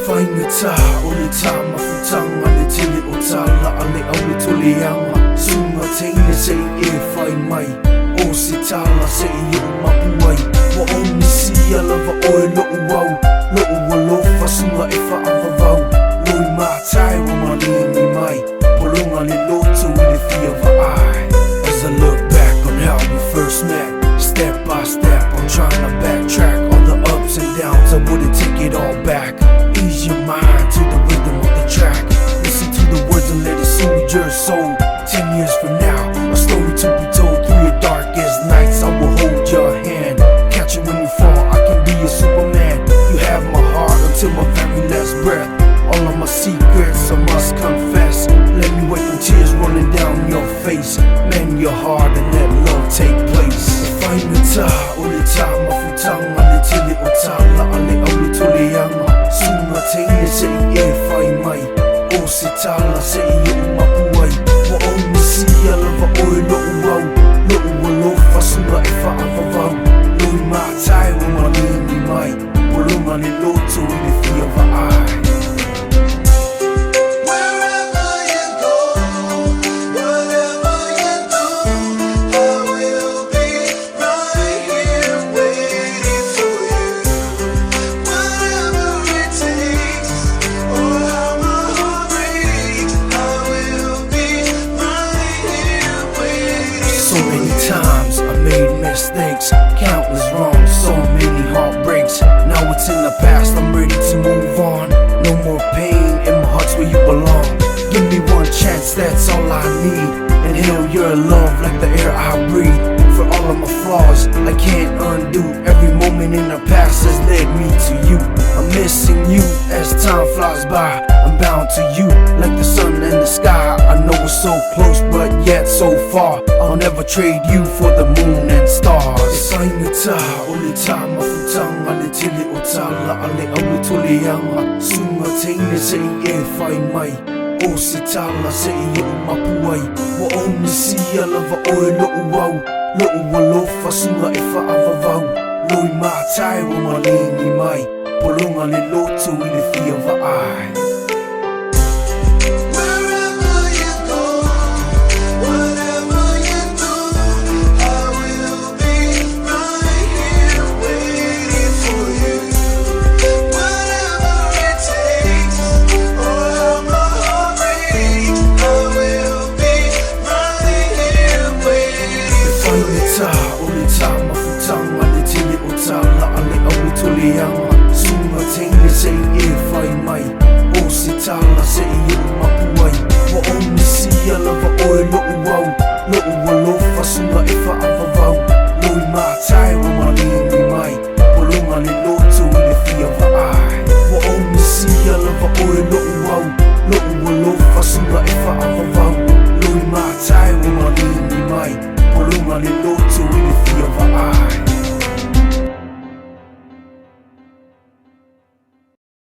Faingata ole tama futanga le tili o tala ale au tole yanga sunga teine se e fai mai o se tala se e mapuai wa oni si alava o lo wau lo lo fa sunga e fa avavau loi matai wa malini mai polonga le lotu le fia va ai. As I look back on how we first met, step by step I'm trying to backtrack all the ups and downs. I wouldn't take it all back. Ease your mind to the rhythm of the track. Listen to the words and let it soothe your soul. 10 years from now, a story to be told. Through your darkest nights, I will hold your hand. Catch you when you fall, I can be a Superman. You have my heart until my very last breath. All of my secrets I must confess. Let me wipe them tears rolling down your face. Mend your heart and let love take place. Faingata ole tama futanga le tili o tala ale au tole yanga sunga teine se e fai mai o se tala se e mapuai wa oni si alava o lo wau lo fa sunga e fa avavau loi matai wa malini mai polonga le loto le fia va ai. So many times I made mistakes, countless wrongs, so many heartbreaks. Now it's in the past, I'm ready to move on. No more pain, and my heart's where you belong. Give me one chance, that's all I need. Inhale your love like the air I breathe. For all of my flaws, I can't undo. Every moment in the past has led me to you. I'm missing you as time flies by. I'm bound to you like the sun and the sky. I know we're so close but yet so far. I'll never trade you for the moon and stars. Faingata ole tama futanga le tili o tala ale au tole yanga sunga teine se e fai mai o se tala se e mapuai wa oni si alava o lo wau lo fa sunga e fa avavau loi matai wa malini mai polonga le lotu le fia va ai.